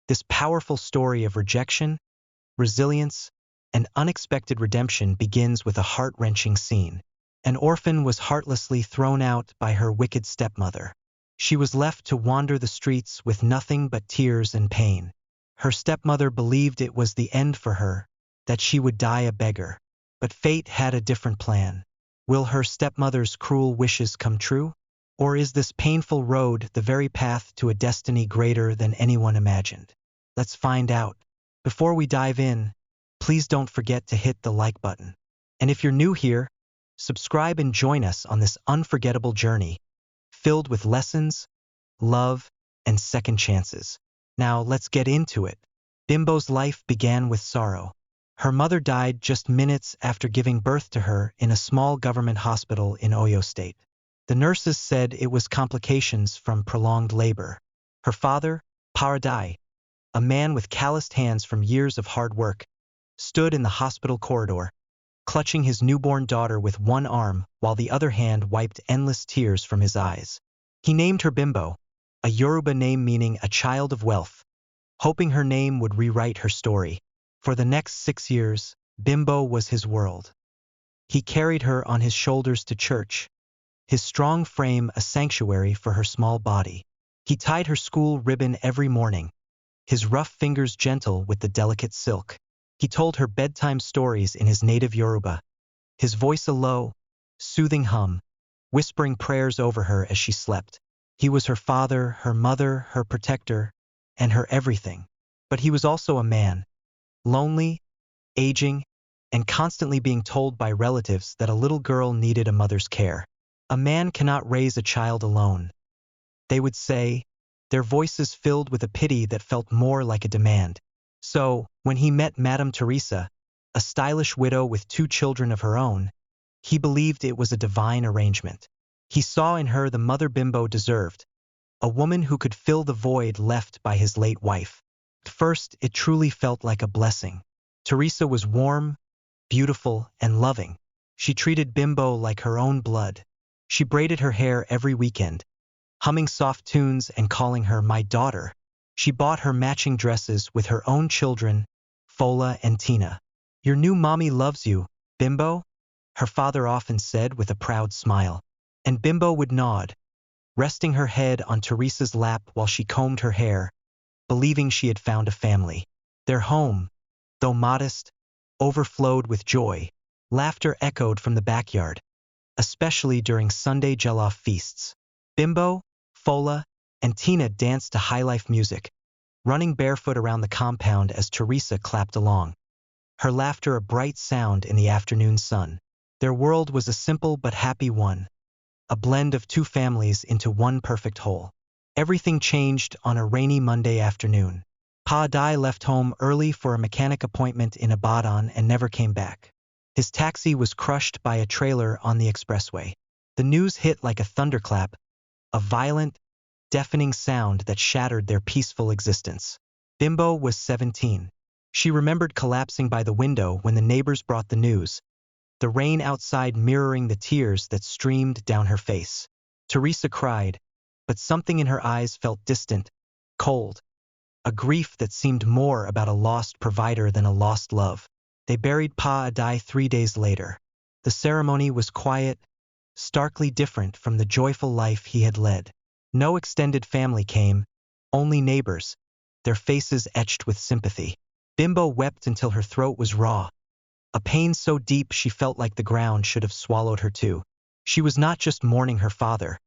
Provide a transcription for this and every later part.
This powerful story of rejection, resilience, and unexpected redemption begins with a heart-wrenching scene. An orphan was heartlessly thrown out by her wicked stepmother. She was left to wander the streets with nothing but tears and pain. Her stepmother believed it was the end for her, that she would die a beggar. But fate had a different plan. Will her stepmother's cruel wishes come true? Or is this painful road the very path to a destiny greater than anyone imagined? Let's find out. Before we dive in, please don't forget to hit the like button. And if you're new here, subscribe and join us on this unforgettable journey, filled with lessons, love, and second chances. Now let's get into it. Bimbo's life began with sorrow. Her mother died just minutes after giving birth to her in a small government hospital in Oyo State. The nurses said it was complications from prolonged labor. Her father, Paradai, a man with calloused hands from years of hard work, stood in the hospital corridor, clutching his newborn daughter with one arm while the other hand wiped endless tears from his eyes. He named her Bimbo, a Yoruba name meaning a child of wealth, hoping her name would rewrite her story. For the next 6 years, Bimbo was his world. He carried her on his shoulders to church, his strong frame a sanctuary for her small body. He tied her school ribbon every morning, his rough fingers gentle with the delicate silk. He told her bedtime stories in his native Yoruba, his voice a low, soothing hum, whispering prayers over her as she slept. He was her father, her mother, her protector, and her everything. But he was also a man, lonely, aging, and constantly being told by relatives that a little girl needed a mother's care. A man cannot raise a child alone, they would say, their voices filled with a pity that felt more like a demand. So, when he met Madame Teresa, a stylish widow with 2 children of her own, he believed it was a divine arrangement. He saw in her the mother Bimbo deserved, a woman who could fill the void left by his late wife. At first, it truly felt like a blessing. Teresa was warm, beautiful, and loving. She treated Bimbo like her own blood. She braided her hair every weekend, humming soft tunes and calling her my daughter. She bought her matching dresses with her own children, Fola and Tina. Your new mommy loves you, Bimbo, her father often said with a proud smile. And Bimbo would nod, resting her head on Teresa's lap while she combed her hair, believing she had found a family. Their home, though modest, overflowed with joy. Laughter echoed from the backyard, especially during Sunday jollof feasts. Bimbo, Fola, and Tina danced to high-life music, running barefoot around the compound as Teresa clapped along, her laughter a bright sound in the afternoon sun. Their world was a simple but happy one, a blend of 2 families into one perfect whole. Everything changed on a rainy Monday afternoon. Pa Dai left home early for a mechanic appointment in Ibadan and never came back. His taxi was crushed by a trailer on the expressway. The news hit like a thunderclap, a violent, deafening sound that shattered their peaceful existence. Bimbo was 17. She remembered collapsing by the window when the neighbors brought the news, the rain outside mirroring the tears that streamed down her face. Teresa cried, but something in her eyes felt distant, cold, a grief that seemed more about a lost provider than a lost love. They buried Pa Adai 3 days later. The ceremony was quiet, starkly different from the joyful life he had led. No extended family came, only neighbors, their faces etched with sympathy. Bimbo wept until her throat was raw, a pain so deep she felt like the ground should have swallowed her too. She was not just mourning her father.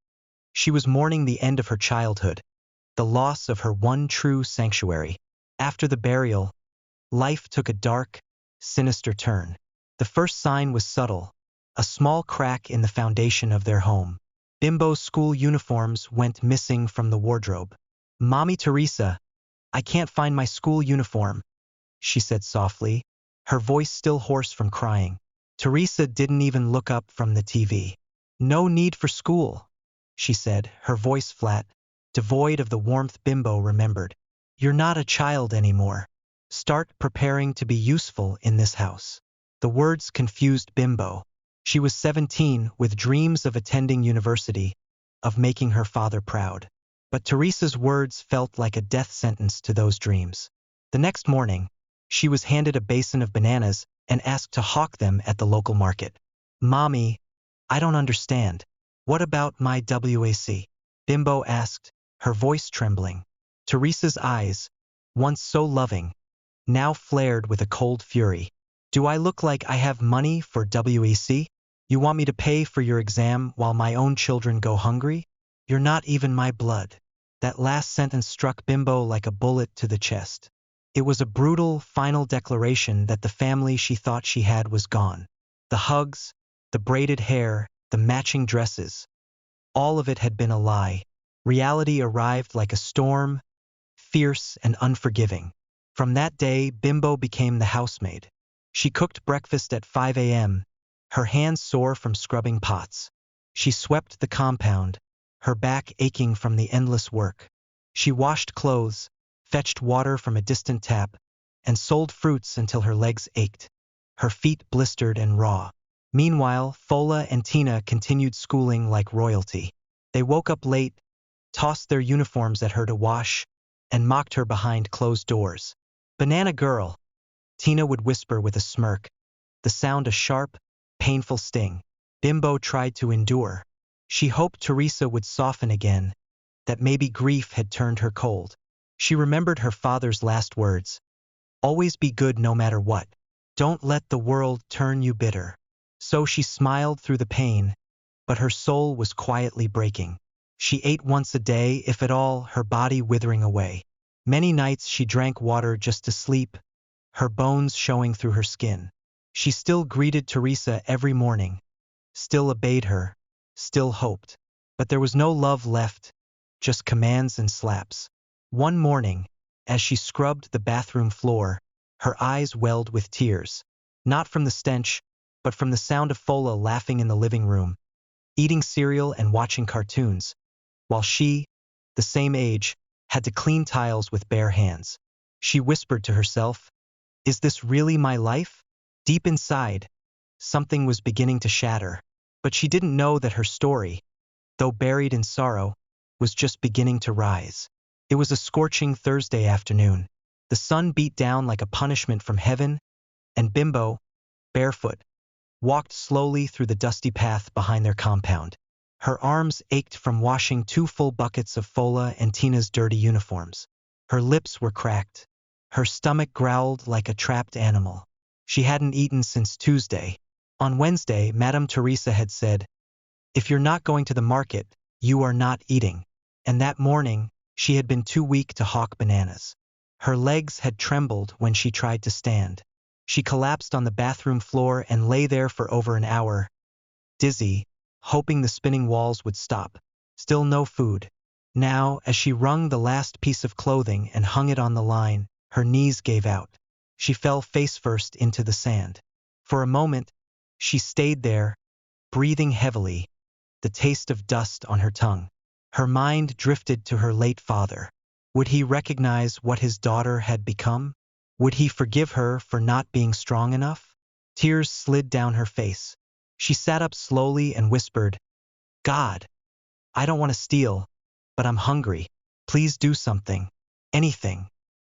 She was mourning the end of her childhood, the loss of her one true sanctuary. After the burial, life took a dark, sinister turn. The first sign was subtle, a small crack in the foundation of their home. Bimbo's school uniforms went missing from the wardrobe. "Mommy Teresa, I can't find my school uniform," she said softly, her voice still hoarse from crying. Teresa didn't even look up from the TV. "No need for school," she said, her voice flat, devoid of the warmth Bimbo remembered. "You're not a child anymore. Start preparing to be useful in this house." The words confused Bimbo. She was 17 with dreams of attending university, of making her father proud. But Teresa's words felt like a death sentence to those dreams. The next morning, she was handed a basin of bananas and asked to hawk them at the local market. "Mommy, I don't understand. What about my WAC?" Bimbo asked, her voice trembling. Teresa's eyes, once so loving, now flared with a cold fury. "Do I look like I have money for WAC? You want me to pay for your exam while my own children go hungry? You're not even my blood." That last sentence struck Bimbo like a bullet to the chest. It was a brutal, final declaration that the family she thought she had was gone. The hugs, the braided hair, the matching dresses, all of it had been a lie. Reality arrived like a storm, fierce and unforgiving. From that day, Bimbo became the housemaid. She cooked breakfast at 5 a.m., her hands sore from scrubbing pots. She swept the compound, her back aching from the endless work. She washed clothes, fetched water from a distant tap, and sold fruits until her legs ached, her feet blistered and raw. Meanwhile, Fola and Tina continued schooling like royalty. They woke up late, tossed their uniforms at her to wash, and mocked her behind closed doors. "Banana girl," Tina would whisper with a smirk, the sound a sharp, painful sting. Bimbo tried to endure. She hoped Teresa would soften again, that maybe grief had turned her cold. She remembered her father's last words. "Always be good no matter what. Don't let the world turn you bitter." So she smiled through the pain, but her soul was quietly breaking. She ate once a day, if at all, her body withering away. Many nights she drank water just to sleep, her bones showing through her skin. She still greeted Teresa every morning, still obeyed her, still hoped. But there was no love left, just commands and slaps. One morning, as she scrubbed the bathroom floor, her eyes welled with tears. Not from the stench, but from the sound of Fola laughing in the living room, eating cereal and watching cartoons, while she, the same age, had to clean tiles with bare hands. She whispered to herself, "Is this really my life?" Deep inside, something was beginning to shatter. But she didn't know that her story, though buried in sorrow, was just beginning to rise. It was a scorching Thursday afternoon. The sun beat down like a punishment from heaven, and Bimbo, barefoot, walked slowly through the dusty path behind their compound. Her arms ached from washing 2 full buckets of Fola and Tina's dirty uniforms. Her lips were cracked. Her stomach growled like a trapped animal. She hadn't eaten since Tuesday. On Wednesday, Madame Teresa had said, "If you're not going to the market, you are not eating." And that morning, she had been too weak to hawk bananas. Her legs had trembled when she tried to stand. She collapsed on the bathroom floor and lay there for over an hour, dizzy, hoping the spinning walls would stop. Still no food. Now, as she wrung the last piece of clothing and hung it on the line, her knees gave out. She fell face first into the sand. For a moment, she stayed there, breathing heavily, the taste of dust on her tongue. Her mind drifted to her late father. Would he recognize what his daughter had become? Would he forgive her for not being strong enough? Tears slid down her face. She sat up slowly and whispered, "God, I don't want to steal, but I'm hungry. Please do something. Anything."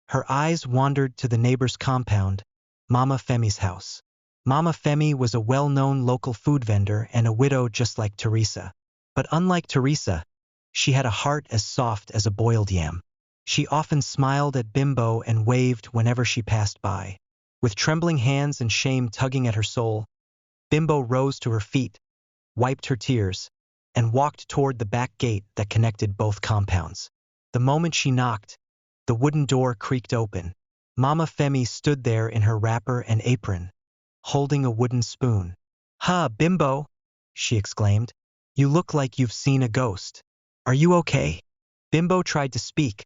Her eyes wandered to the neighbor's compound, Mama Femi's house. Mama Femi was a well-known local food vendor and a widow just like Teresa. But unlike Teresa, she had a heart as soft as a boiled yam. She often smiled at Bimbo and waved whenever she passed by. With trembling hands and shame tugging at her soul, Bimbo rose to her feet, wiped her tears, and walked toward the back gate that connected both compounds. The moment she knocked, the wooden door creaked open. Mama Femi stood there in her wrapper and apron, holding a wooden spoon. "Ha, Bimbo," she exclaimed. "You look like you've seen a ghost. Are you okay?" Bimbo tried to speak,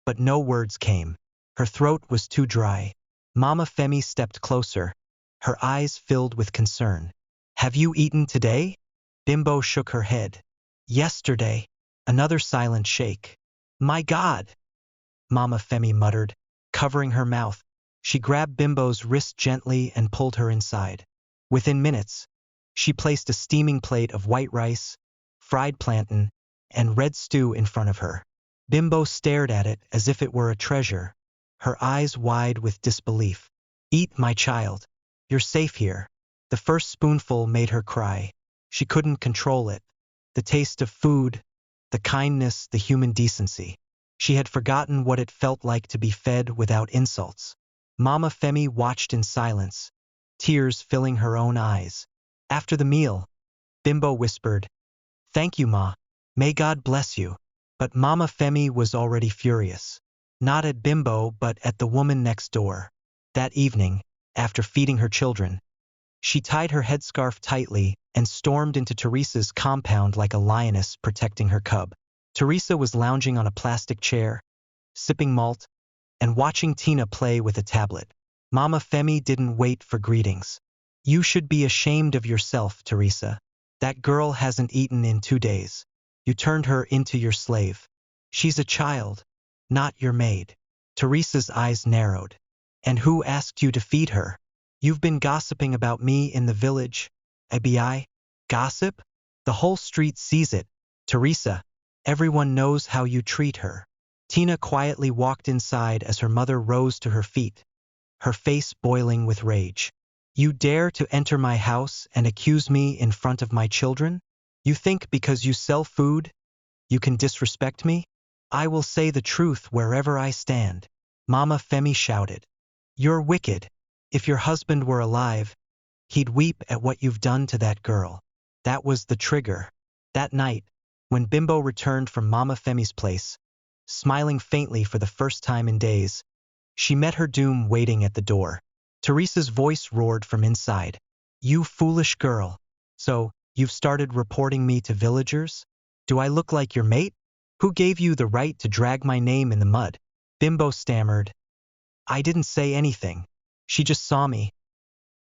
but no words came. Her throat was too dry. Mama Femi stepped closer, her eyes filled with concern. "Have you eaten today?" Bimbo shook her head. "Yesterday." Another silent shake. "My God," Mama Femi muttered, covering her mouth. She grabbed Bimbo's wrist gently and pulled her inside. Within minutes, she placed a steaming plate of white rice, fried plantain, and red stew in front of her. Bimbo stared at it as if it were a treasure, her eyes wide with disbelief. Eat, my child. You're safe here. The first spoonful made her cry. She couldn't control it. The taste of food, the kindness, the human decency. She had forgotten what it felt like to be fed without insults. Mama Femi watched in silence, tears filling her own eyes. After the meal, Bimbo whispered, "Thank you, Ma. May God bless you." But Mama Femi was already furious. Not at Bimbo, but at the woman next door. That evening, after feeding her children, she tied her headscarf tightly and stormed into Teresa's compound like a lioness protecting her cub. Teresa was lounging on a plastic chair, sipping malt, and watching Tina play with a tablet. Mama Femi didn't wait for greetings. "You should be ashamed of yourself, Teresa. That girl hasn't eaten in 2 days. You turned her into your slave. She's a child, not your maid." Teresa's eyes narrowed. "And who asked you to feed her? You've been gossiping about me in the village, Abi? Gossip? The whole street sees it. Teresa, everyone knows how you treat her." Tina quietly walked inside as her mother rose to her feet, her face boiling with rage. "You dare to enter my house and accuse me in front of my children? You think because you sell food, you can disrespect me? I will say the truth wherever I stand." Mama Femi shouted. "You're wicked. If your husband were alive, he'd weep at what you've done to that girl." That was the trigger. That night, when Bimbo returned from Mama Femi's place, smiling faintly for the first time in days, she met her doom waiting at the door. Teresa's voice roared from inside. "You foolish girl. So, you've started reporting me to villagers? Do I look like your mate? Who gave you the right to drag my name in the mud?" Bimbo stammered. "I didn't say anything. She just saw me."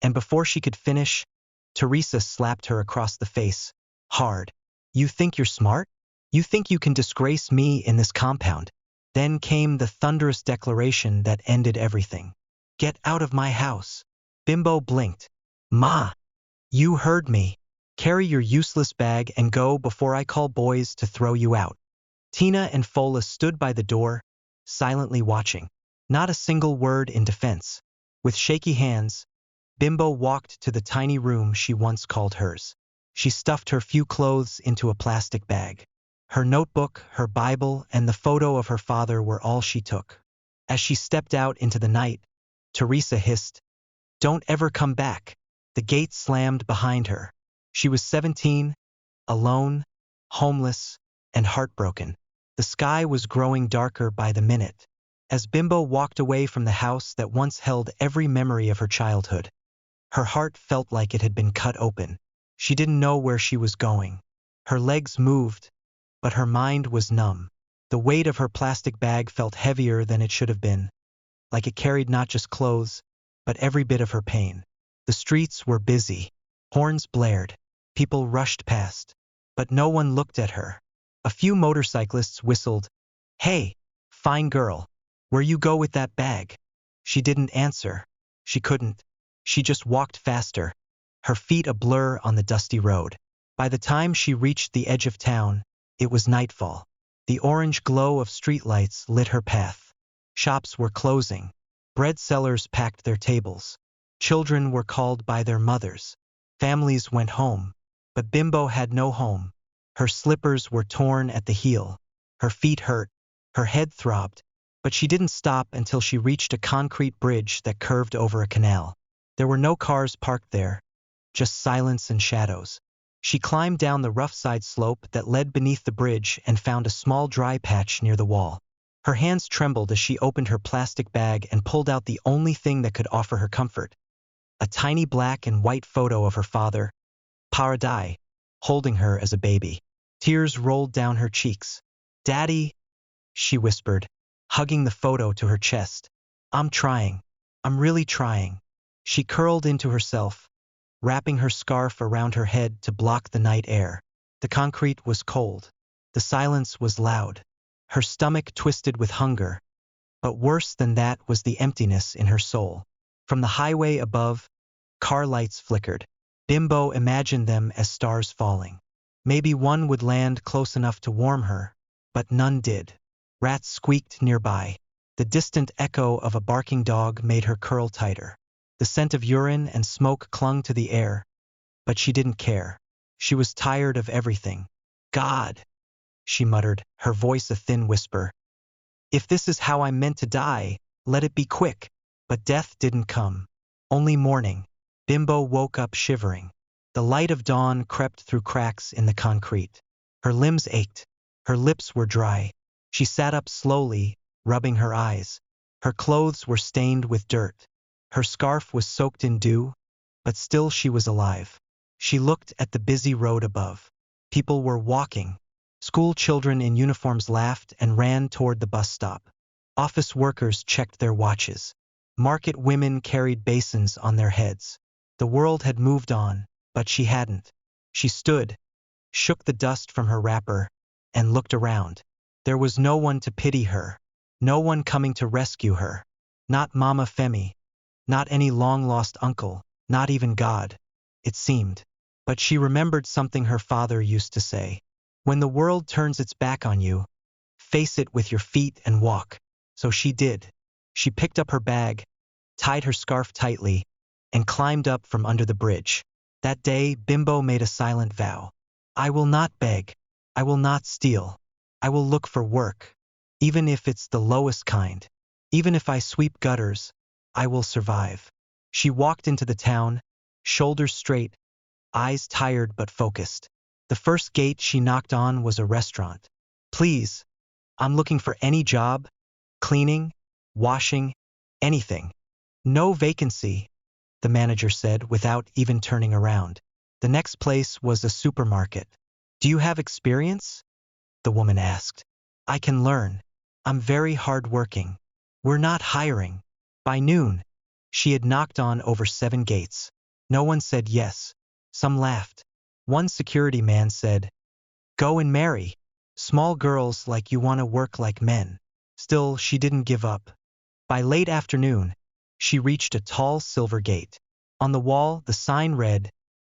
And before she could finish, Teresa slapped her across the face, hard. "You think you're smart? You think you can disgrace me in this compound?" Then came the thunderous declaration that ended everything. "Get out of my house." Bimbo blinked. "Ma, you heard me. Carry your useless bag and go before I call boys to throw you out." Tina and Fola stood by the door, silently watching. Not a single word in defense. With shaky hands, Bimbo walked to the tiny room she once called hers. She stuffed her few clothes into a plastic bag. Her notebook, her Bible, and the photo of her father were all she took. As she stepped out into the night, Teresa hissed, "Don't ever come back." The gate slammed behind her. She was 17, alone, homeless, and heartbroken. The sky was growing darker by the minute. As Bimbo walked away from the house that once held every memory of her childhood, her heart felt like it had been cut open. She didn't know where she was going. Her legs moved, but her mind was numb. The weight of her plastic bag felt heavier than it should have been, like it carried not just clothes, but every bit of her pain. The streets were busy. Horns blared. People rushed past. But no one looked at her. A few motorcyclists whistled, "Hey, fine girl, where you go with that bag?" She didn't answer. She couldn't. She just walked faster, her feet a blur on the dusty road. By the time she reached the edge of town, it was nightfall. The orange glow of streetlights lit her path. Shops were closing. Bread sellers packed their tables. Children were called by their mothers. Families went home. But Bimbo had no home. Her slippers were torn at the heel. Her feet hurt. Her head throbbed. But she didn't stop until she reached a concrete bridge that curved over a canal. There were no cars parked there, just silence and shadows. She climbed down the rough side slope that led beneath the bridge and found a small dry patch near the wall. Her hands trembled as she opened her plastic bag and pulled out the only thing that could offer her comfort: a tiny black and white photo of her father, Paradai, holding her as a baby. Tears rolled down her cheeks. "Daddy," she whispered, hugging the photo to her chest. "I'm trying. I'm really trying." She curled into herself, wrapping her scarf around her head to block the night air. The concrete was cold. The silence was loud. Her stomach twisted with hunger. But worse than that was the emptiness in her soul. From the highway above, car lights flickered. Bimbo imagined them as stars falling. Maybe one would land close enough to warm her, but none did. Rats squeaked nearby. The distant echo of a barking dog made her curl tighter. The scent of urine and smoke clung to the air, but she didn't care. She was tired of everything. God, she muttered, her voice a thin whisper. If this is how I'm meant to die, let it be quick. But death didn't come. Only morning. Bimbo woke up shivering. The light of dawn crept through cracks in the concrete. Her limbs ached. Her lips were dry. She sat up slowly, rubbing her eyes. Her clothes were stained with dirt. Her scarf was soaked in dew, but still she was alive. She looked at the busy road above. People were walking. School children in uniforms laughed and ran toward the bus stop. Office workers checked their watches. Market women carried basins on their heads. The world had moved on, but she hadn't. She stood, shook the dust from her wrapper, and looked around. There was no one to pity her. No one coming to rescue her. Not Mama Femi. Not any long-lost uncle. Not even God, it seemed. But she remembered something her father used to say. When the world turns its back on you, face it with your feet and walk. So she did. She picked up her bag, tied her scarf tightly, and climbed up from under the bridge. That day, Bimbo made a silent vow. I will not beg. I will not steal. I will look for work. Even if it's the lowest kind. Even if I sweep gutters, I will survive. She walked into the town, shoulders straight, eyes tired but focused. The first gate she knocked on was a restaurant. Please, I'm looking for any job. Cleaning, washing, anything. No vacancy, the manager said without even turning around. The next place was a supermarket. Do you have experience? The woman asked. I can learn. I'm very hardworking. We're not hiring. By noon, she had knocked on over 7 gates. No one said yes. Some laughed. One security man said, Go and marry. Small girls like you want to work like men. Still, she didn't give up. By late afternoon, she reached a tall silver gate. On the wall, the sign read,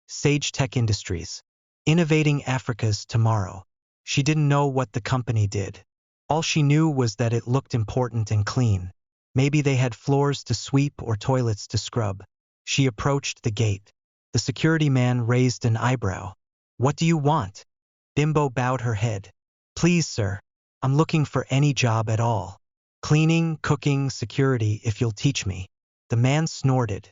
Sage Tech Industries, innovating Africa's tomorrow. She didn't know what the company did. All she knew was that it looked important and clean. Maybe they had floors to sweep or toilets to scrub. She approached the gate. The security man raised an eyebrow. What do you want? Bimbo bowed her head. Please, sir, I'm looking for any job at all. Cleaning, cooking, security, if you'll teach me. The man snorted.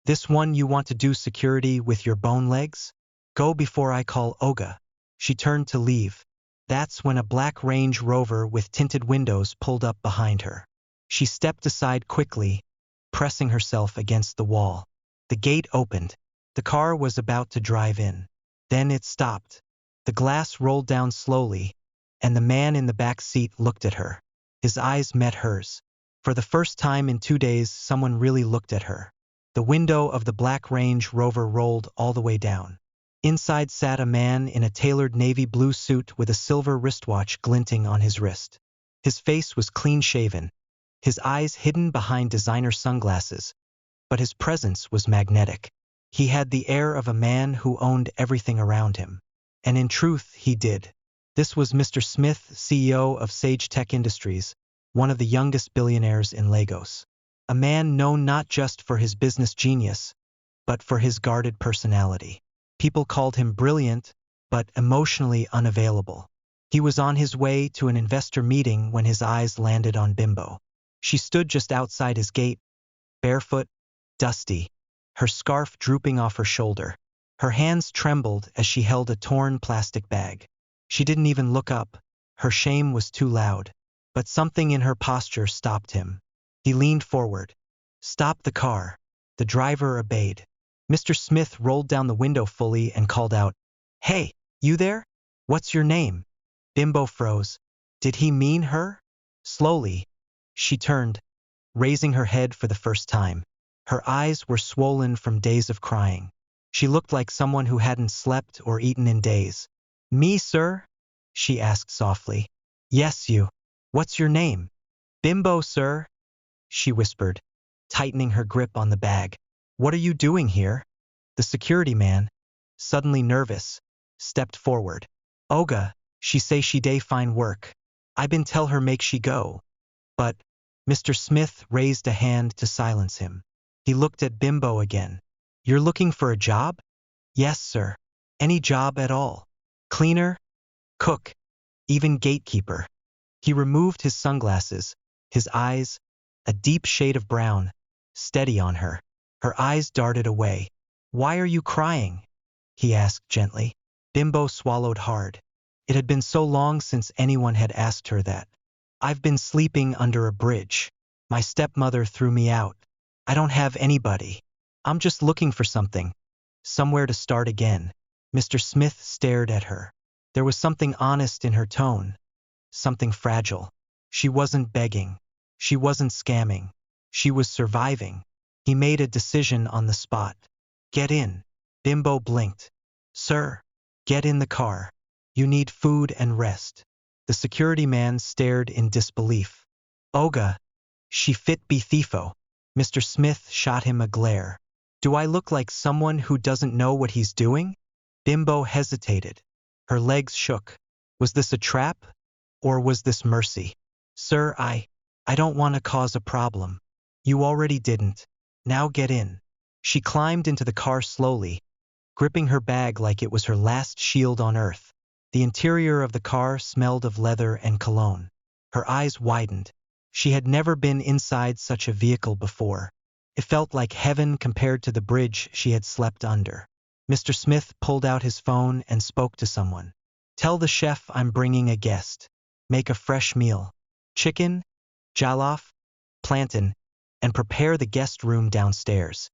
This one you want to do security with your bone legs? Go before I call Oga. She turned to leave. That's when a black Range Rover with tinted windows pulled up behind her. She stepped aside quickly, pressing herself against the wall. The gate opened. The car was about to drive in. Then it stopped. The glass rolled down slowly, and the man in the back seat looked at her. His eyes met hers. For the first time in 2 days, someone really looked at her. The window of the black Range Rover rolled all the way down. Inside sat a man in a tailored navy blue suit with a silver wristwatch glinting on his wrist. His face was clean-shaven, his eyes hidden behind designer sunglasses, but his presence was magnetic. He had the air of a man who owned everything around him. And in truth, he did. This was Mr. Smith, CEO of Sage Tech Industries, one of the youngest billionaires in Lagos. A man known not just for his business genius, but for his guarded personality. People called him brilliant, but emotionally unavailable. He was on his way to an investor meeting when his eyes landed on Bimbo. She stood just outside his gate, barefoot, dusty, her scarf drooping off her shoulder. Her hands trembled as she held a torn plastic bag. She didn't even look up. Her shame was too loud. But something in her posture stopped him. He leaned forward. Stop the car. The driver obeyed. Mr. Smith rolled down the window fully and called out, Hey, you there? What's your name? Bimbo froze. Did he mean her? Slowly, she turned, raising her head for the first time. Her eyes were swollen from days of crying. She looked like someone who hadn't slept or eaten in days. Me, sir? She asked softly. Yes, you. What's your name? Bimbo, sir, she whispered, tightening her grip on the bag. What are you doing here? The security man, suddenly nervous, stepped forward. Oga, she say she day fine work. I been tell her make she go. But Mr. Smith raised a hand to silence him. He looked at Bimbo again. You're looking for a job? Yes, sir. Any job at all. Cleaner, cook, even gatekeeper. He removed his sunglasses, his eyes, a deep shade of brown, steady on her. Her eyes darted away. Why are you crying? He asked gently. Bimbo swallowed hard. It had been so long since anyone had asked her that. I've been sleeping under a bridge. My stepmother threw me out. I don't have anybody. I'm just looking for something. Somewhere to start again. Mr. Smith stared at her. There was something honest in her tone. Something fragile. She wasn't begging. She wasn't scamming. She was surviving. He made a decision on the spot. Get in. Bimbo blinked. Sir, get in the car. You need food and rest. The security man stared in disbelief. Oga, she fit be thiefo. Mr. Smith shot him a glare. Do I look like someone who doesn't know what he's doing? Bimbo hesitated. Her legs shook. Was this a trap? Or was this mercy? Sir, I don't want to cause a problem. You already didn't. Now get in. She climbed into the car slowly, gripping her bag like it was her last shield on earth. The interior of the car smelled of leather and cologne. Her eyes widened. She had never been inside such a vehicle before. It felt like heaven compared to the bridge she had slept under. Mr. Smith pulled out his phone and spoke to someone. Tell the chef I'm bringing a guest. Make a fresh meal. Chicken, jollof, plantain, and prepare the guest room downstairs.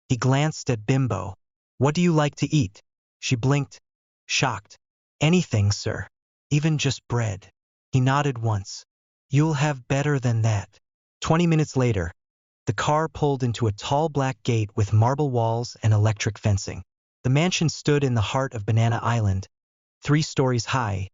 He glanced at Bimbo. What do you like to eat? She blinked, shocked. Anything, sir. Even just bread. He nodded once. You'll have better than that. 20 minutes later, the car pulled into a tall black gate with marble walls and electric fencing. The mansion stood in the heart of Banana Island, 3 stories high,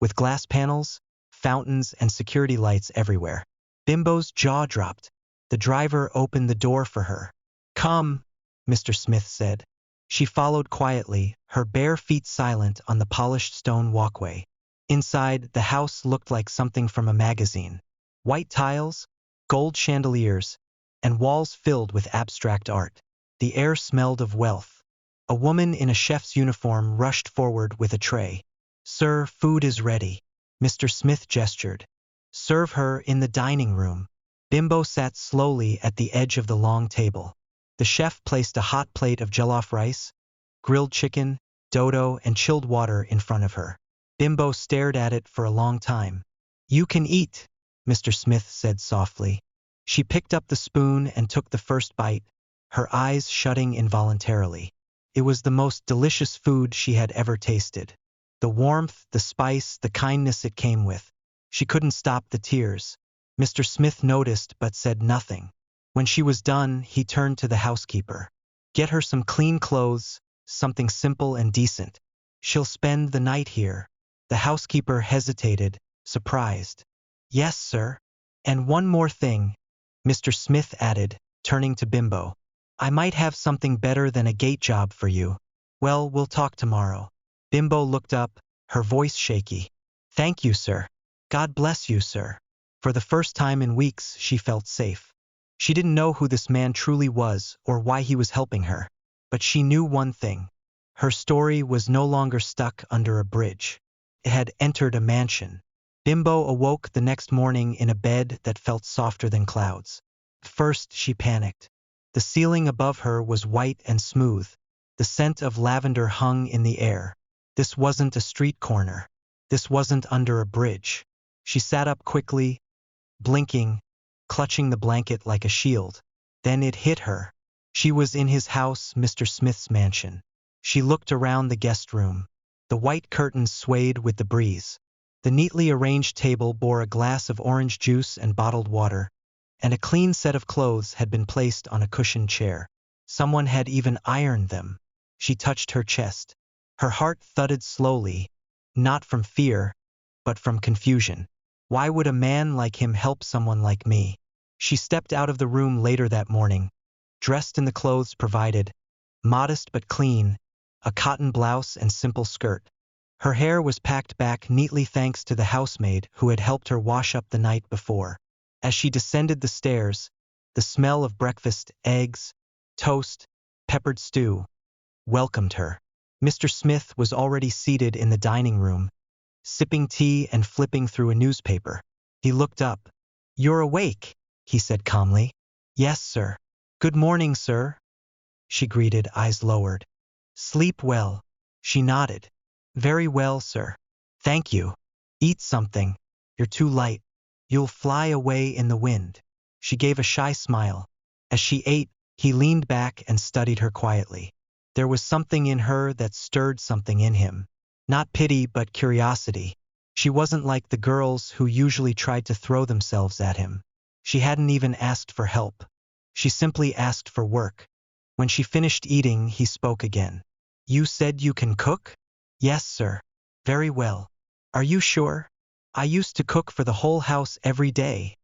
with glass panels, fountains, and security lights everywhere. Bimbo's jaw dropped. The driver opened the door for her. Come, Mr. Smith said. She followed quietly, her bare feet silent on the polished stone walkway. Inside, the house looked like something from a magazine. White tiles, gold chandeliers, and walls filled with abstract art. The air smelled of wealth. A woman in a chef's uniform rushed forward with a tray. Sir, food is ready. Mr. Smith gestured. Serve her in the dining room. Bimbo sat slowly at the edge of the long table. The chef placed a hot plate of jollof rice, grilled chicken, dodo, and chilled water in front of her. Bimbo stared at it for a long time. You can eat, Mr. Smith said softly. She picked up the spoon and took the first bite, her eyes shutting involuntarily. It was the most delicious food she had ever tasted. The warmth, the spice, the kindness it came with. She couldn't stop the tears. Mr. Smith noticed but said nothing. When she was done, he turned to the housekeeper. Get her some clean clothes, something simple and decent. She'll spend the night here. The housekeeper hesitated, surprised. Yes, sir. And one more thing, Mr. Smith added, turning to Bimbo. I might have something better than a gate job for you. Well, we'll talk tomorrow. Bimbo looked up, her voice shaky. Thank you, sir. God bless you, sir. For the first time in weeks, she felt safe. She didn't know who this man truly was or why he was helping her. But she knew one thing. Her story was no longer stuck under a bridge. It had entered a mansion. Bimbo awoke the next morning in a bed that felt softer than clouds. First, she panicked. The ceiling above her was white and smooth. The scent of lavender hung in the air. This wasn't a street corner. This wasn't under a bridge. She sat up quickly, blinking, clutching the blanket like a shield. Then it hit her. She was in his house, Mr. Smith's mansion. She looked around the guest room. The white curtains swayed with the breeze. The neatly arranged table bore a glass of orange juice and bottled water, and a clean set of clothes had been placed on a cushioned chair. Someone had even ironed them. She touched her chest. Her heart thudded slowly, not from fear, but from confusion. Why would a man like him help someone like me? She stepped out of the room later that morning, dressed in the clothes provided, modest but clean, a cotton blouse and simple skirt. Her hair was packed back neatly thanks to the housemaid who had helped her wash up the night before. As she descended the stairs, the smell of breakfast, eggs, toast, peppered stew, welcomed her. Mr. Smith was already seated in the dining room, sipping tea and flipping through a newspaper. He looked up. "You're awake," he said calmly. "Yes, sir." "Good morning, sir," she greeted, eyes lowered. "Sleep well." She nodded. "Very well, sir. Thank you. Eat something. You're too light. You'll fly away in the wind." She gave a shy smile. As she ate, he leaned back and studied her quietly. There was something in her that stirred something in him. Not pity, but curiosity. She wasn't like the girls who usually tried to throw themselves at him. She hadn't even asked for help. She simply asked for work. When she finished eating, he spoke again. "You said you can cook?" "Yes, sir." "Very well. Are you sure?" "I used to cook for the whole house every day,"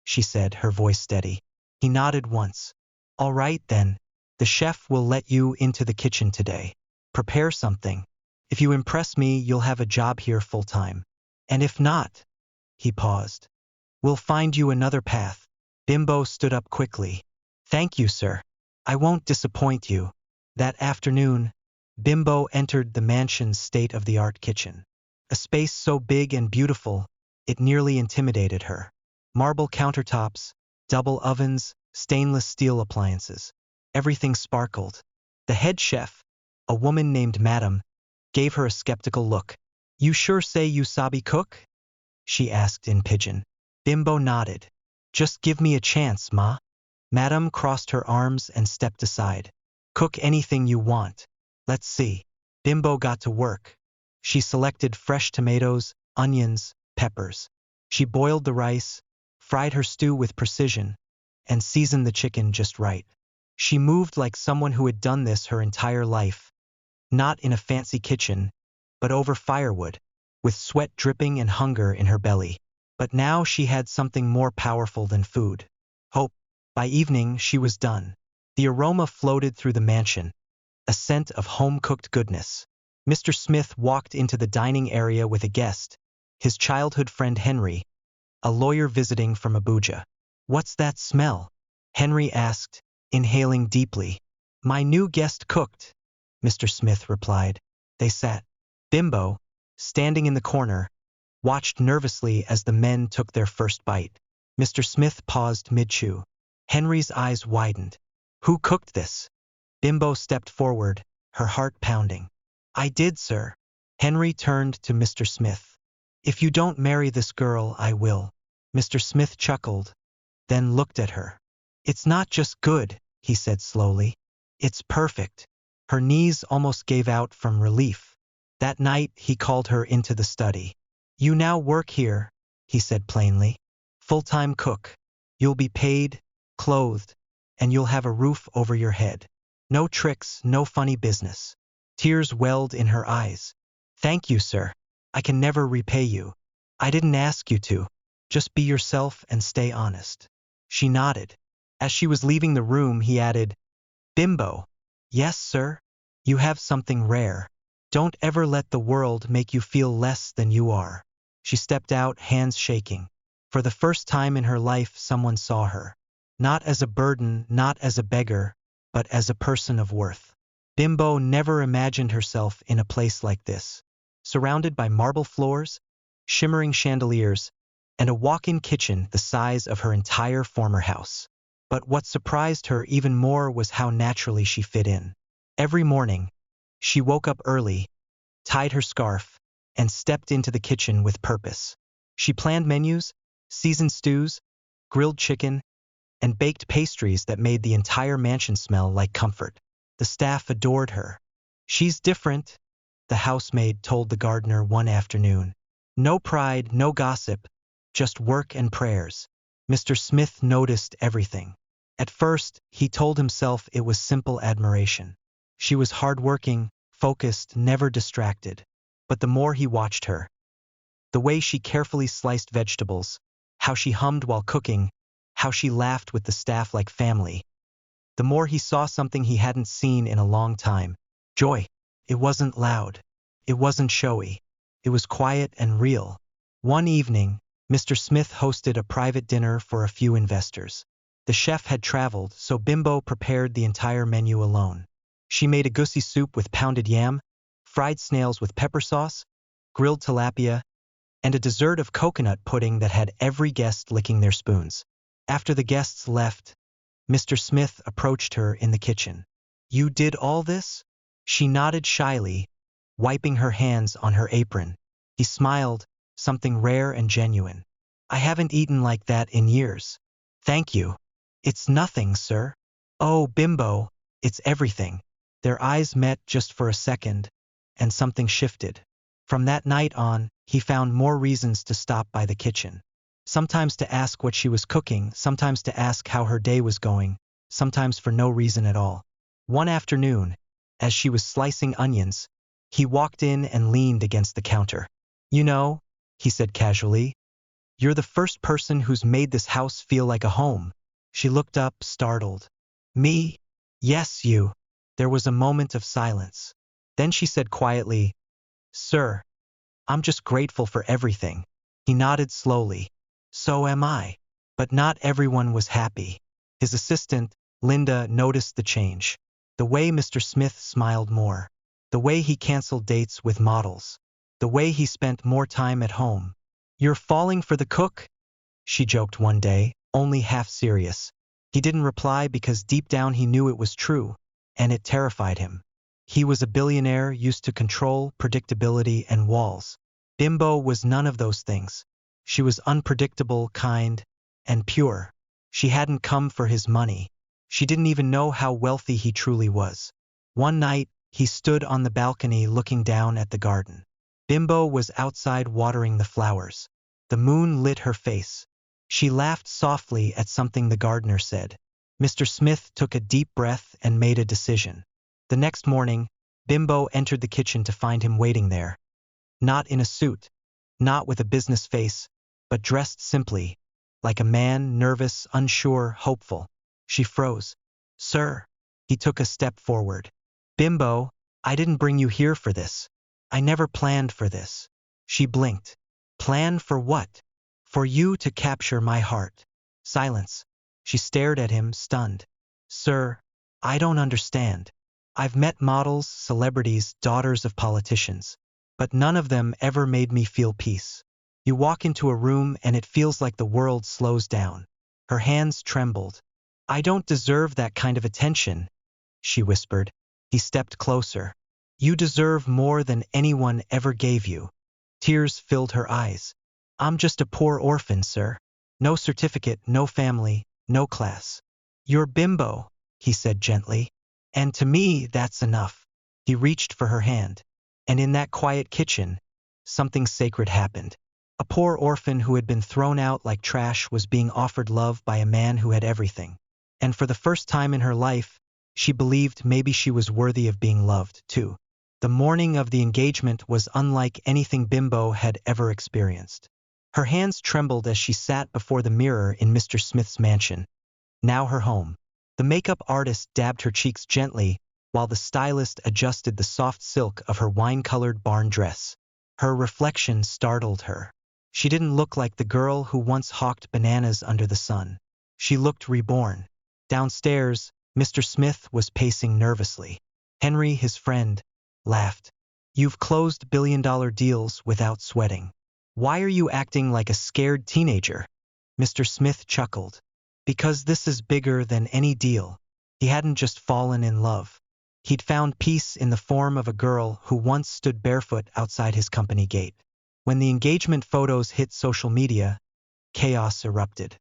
she said, her voice steady. He nodded once. "All right then. The chef will let you into the kitchen today. Prepare something. If you impress me, you'll have a job here full-time. And if not," he paused, "we'll find you another path." Bimbo stood up quickly. "Thank you, sir. I won't disappoint you." That afternoon, Bimbo entered the mansion's state-of-the-art kitchen. A space so big and beautiful, it nearly intimidated her. Marble countertops, double ovens, stainless steel appliances. Everything sparkled. The head chef, a woman named Madam, gave her a skeptical look. "You sure say you sabi cook?" she asked in pidgin. Bimbo nodded. "Just give me a chance, ma." Madam crossed her arms and stepped aside. "Cook anything you want. Let's see." Bimbo got to work. She selected fresh tomatoes, onions, peppers. She boiled the rice, fried her stew with precision, and seasoned the chicken just right. She moved like someone who had done this her entire life. Not in a fancy kitchen, but over firewood, with sweat dripping and hunger in her belly. But now she had something more powerful than food. Hope. By evening, she was done. The aroma floated through the mansion, a scent of home-cooked goodness. Mr. Smith walked into the dining area with a guest, his childhood friend Henry, a lawyer visiting from Abuja. "What's that smell?" Henry asked, inhaling deeply. "My new guest cooked," Mr. Smith replied. They sat. Bimbo, standing in the corner, watched nervously as the men took their first bite. Mr. Smith paused mid-chew. Henry's eyes widened. "Who cooked this?" Bimbo stepped forward, her heart pounding. "I did, sir." Henry turned to Mr. Smith. "If you don't marry this girl, I will." Mr. Smith chuckled, then looked at her. "It's not just good," he said slowly. "It's perfect." Her knees almost gave out from relief. That night, he called her into the study. "You now work here," he said plainly. "Full-time cook. You'll be paid, clothed, and you'll have a roof over your head. No tricks, no funny business." Tears welled in her eyes. "Thank you, sir. I can never repay you. I didn't ask you to. Just be yourself and stay honest." She nodded. As she was leaving the room, he added, "Bimbo." "Yes, sir?" "You have something rare. Don't ever let the world make you feel less than you are." She stepped out, hands shaking. For the first time in her life, someone saw her. Not as a burden, not as a beggar, but as a person of worth. Bimbo never imagined herself in a place like this. Surrounded by marble floors, shimmering chandeliers, and a walk-in kitchen the size of her entire former house. But what surprised her even more was how naturally she fit in. Every morning, she woke up early, tied her scarf, and stepped into the kitchen with purpose. She planned menus, seasoned stews, grilled chicken, and baked pastries that made the entire mansion smell like comfort. The staff adored her. "She's different," the housemaid told the gardener one afternoon. "No pride, no gossip, just work and prayers." Mr. Smith noticed everything. At first, he told himself it was simple admiration. She was hardworking, focused, never distracted. But the more he watched her, the way she carefully sliced vegetables, how she hummed while cooking, how she laughed with the staff like family, the more he saw something he hadn't seen in a long time. Joy. It wasn't loud. It wasn't showy. It was quiet and real. One evening, Mr. Smith hosted a private dinner for a few investors. The chef had traveled, so Bimbo prepared the entire menu alone. She made a goosey soup with pounded yam, fried snails with pepper sauce, grilled tilapia, and a dessert of coconut pudding that had every guest licking their spoons. After the guests left, Mr. Smith approached her in the kitchen. "You did all this?" She nodded shyly, wiping her hands on her apron. He smiled, something rare and genuine. "I haven't eaten like that in years." "Thank you." "It's nothing, sir." "Oh, Bimbo, it's everything." Their eyes met just for a second, and something shifted. From that night on, he found more reasons to stop by the kitchen. Sometimes to ask what she was cooking, sometimes to ask how her day was going, sometimes for no reason at all. One afternoon, as she was slicing onions, he walked in and leaned against the counter. "You know," he said casually, "you're the first person who's made this house feel like a home." She looked up, startled. "Me?" "Yes, you." There was a moment of silence. Then she said quietly, "Sir, I'm just grateful for everything." He nodded slowly. "So am I." But not everyone was happy. His assistant, Linda, noticed the change. The way Mr. Smith smiled more. The way he canceled dates with models. The way he spent more time at home. "You're falling for the cook?" she joked one day, only half serious. He didn't reply because deep down he knew it was true, and it terrified him. He was a billionaire used to control, predictability, and walls. Bimbo was none of those things. She was unpredictable, kind, and pure. She hadn't come for his money. She didn't even know how wealthy he truly was. One night, he stood on the balcony looking down at the garden. Bimbo was outside watering the flowers. The moon lit her face. She laughed softly at something the gardener said. Mr. Smith took a deep breath and made a decision. The next morning, Bimbo entered the kitchen to find him waiting there. Not in a suit, not with a business face, but dressed simply, like a man, nervous, unsure, hopeful. She froze. "Sir." He took a step forward. "Bimbo, I didn't bring you here for this. I never planned for this." She blinked. "Plan for what?" "For you to capture my heart." Silence. She stared at him, stunned. "Sir, I don't understand. I've met models, celebrities, daughters of politicians, but none of them ever made me feel peace. You walk into a room and it feels like the world slows down." Her hands trembled. "I don't deserve that kind of attention," she whispered. He stepped closer. "You deserve more than anyone ever gave you." Tears filled her eyes. "I'm just a poor orphan, sir. No certificate, no family, no class." "You're Bimbo," he said gently. "And to me, that's enough." He reached for her hand. And in that quiet kitchen, something sacred happened. A poor orphan who had been thrown out like trash was being offered love by a man who had everything. And for the first time in her life, she believed maybe she was worthy of being loved, too. The morning of the engagement was unlike anything Bimbo had ever experienced. Her hands trembled as she sat before the mirror in Mr. Smith's mansion, now her home. The makeup artist dabbed her cheeks gently, while the stylist adjusted the soft silk of her wine-colored barn dress. Her reflection startled her. She didn't look like the girl who once hawked bananas under the sun. She looked reborn. Downstairs, Mr. Smith was pacing nervously. Henry, his friend, laughed. "You've closed billion-dollar deals without sweating. Why are you acting like a scared teenager?" Mr. Smith chuckled. "Because this is bigger than any deal." He hadn't just fallen in love. He'd found peace in the form of a girl who once stood barefoot outside his company gate. When the engagement photos hit social media, chaos erupted.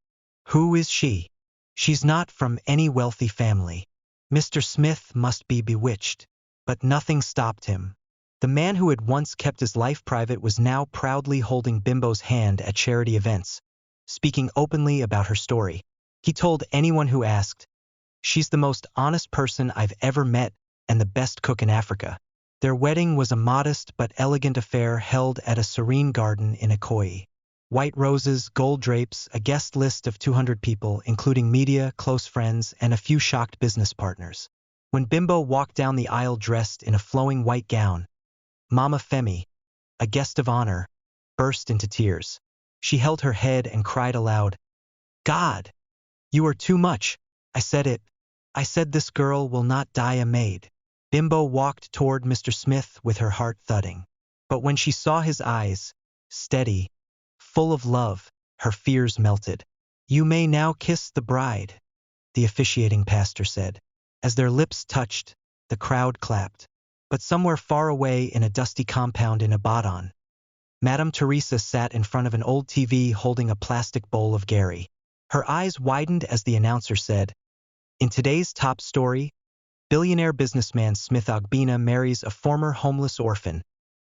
"Who is she? She's not from any wealthy family. Mr. Smith must be bewitched." But nothing stopped him. The man who had once kept his life private was now proudly holding Bimbo's hand at charity events, speaking openly about her story. He told anyone who asked, "She's the most honest person I've ever met and the best cook in Africa." Their wedding was a modest but elegant affair held at a serene garden in Ikoyi. White roses, gold drapes, a guest list of 200 people, including media, close friends, and a few shocked business partners. When Bimbo walked down the aisle dressed in a flowing white gown, Mama Femi, a guest of honor, burst into tears. She held her head and cried aloud, "God, you are too much. I said it. I said this girl will not die a maid." Bimbo walked toward Mr. Smith with her heart thudding. But when she saw his eyes, steady, full of love, her fears melted. "You may now kiss the bride," the officiating pastor said. As their lips touched, the crowd clapped. But somewhere far away in a dusty compound in Ibadan, Madame Teresa sat in front of an old TV holding a plastic bowl of Gary. Her eyes widened as the announcer said, "In today's top story, billionaire businessman Smith Ogbina marries a former homeless orphan,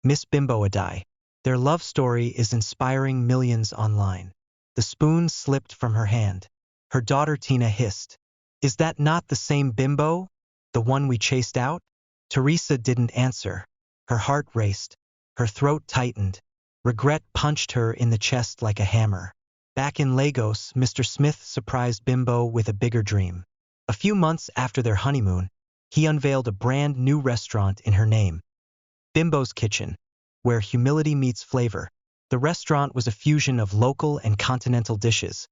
Miss Bimbo Adai. Their love story is inspiring millions online." The spoon slipped from her hand. Her daughter Tina hissed, "Is that not the same Bimbo? The one we chased out?" Teresa didn't answer. Her heart raced. Her throat tightened. Regret punched her in the chest like a hammer. Back in Lagos, Mr. Smith surprised Bimbo with a bigger dream. A few months after their honeymoon, he unveiled a brand new restaurant in her name, Bimbo's Kitchen, where humility meets flavor. The restaurant was a fusion of local and continental dishes,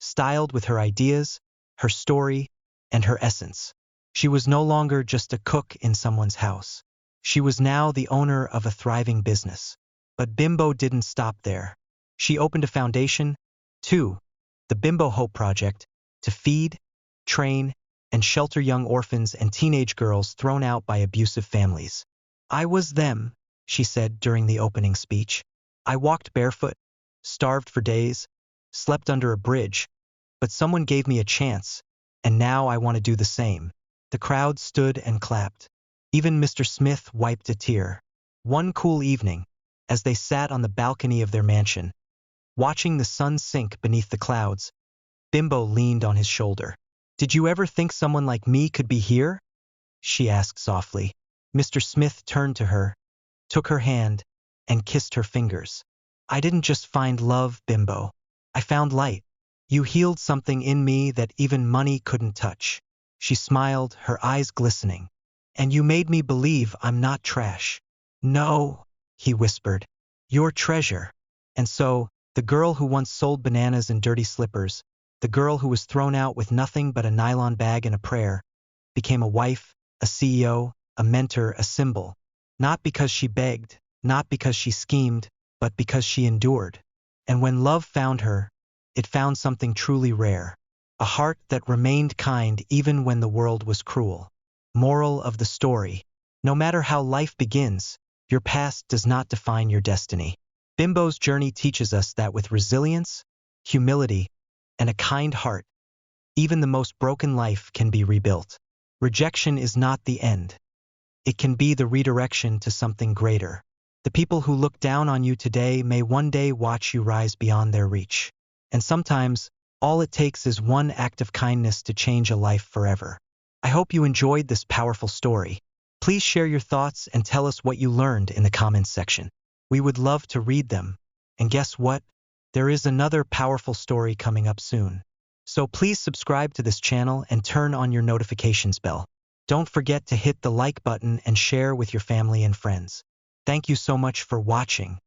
styled with her ideas, her story, and her essence. She was no longer just a cook in someone's house. She was now the owner of a thriving business. But Bimbo didn't stop there. She opened a foundation, too, the Bimbo Hope Project, to feed, train, and shelter young orphans and teenage girls thrown out by abusive families. "I was them," she said during the opening speech. "I walked barefoot, starved for days, slept under a bridge, but someone gave me a chance, and now I want to do the same." The crowd stood and clapped. Even Mr. Smith wiped a tear. One cool evening, as they sat on the balcony of their mansion, watching the sun sink beneath the clouds, Bimbo leaned on his shoulder. "Did you ever think someone like me could be here?" she asked softly. Mr. Smith turned to her, took her hand, and kissed her fingers. "I didn't just find love, Bimbo. I found light. You healed something in me that even money couldn't touch." She smiled, her eyes glistening. "And you made me believe I'm not trash." "No," he whispered. "You're treasure." And so, the girl who once sold bananas in dirty slippers, the girl who was thrown out with nothing but a nylon bag and a prayer, became a wife, a CEO, a mentor, a symbol. Not because she begged, not because she schemed, but because she endured. And when love found her, it found something truly rare. A heart that remained kind even when the world was cruel. Moral of the story: no matter how life begins, your past does not define your destiny. Bimbo's journey teaches us that with resilience, humility, and a kind heart, even the most broken life can be rebuilt. Rejection is not the end. It can be the redirection to something greater. The people who look down on you today may one day watch you rise beyond their reach. And sometimes, all it takes is one act of kindness to change a life forever. I hope you enjoyed this powerful story. Please share your thoughts and tell us what you learned in the comments section. We would love to read them. And guess what? There is another powerful story coming up soon. So please subscribe to this channel and turn on your notifications bell. Don't forget to hit the like button and share with your family and friends. Thank you so much for watching.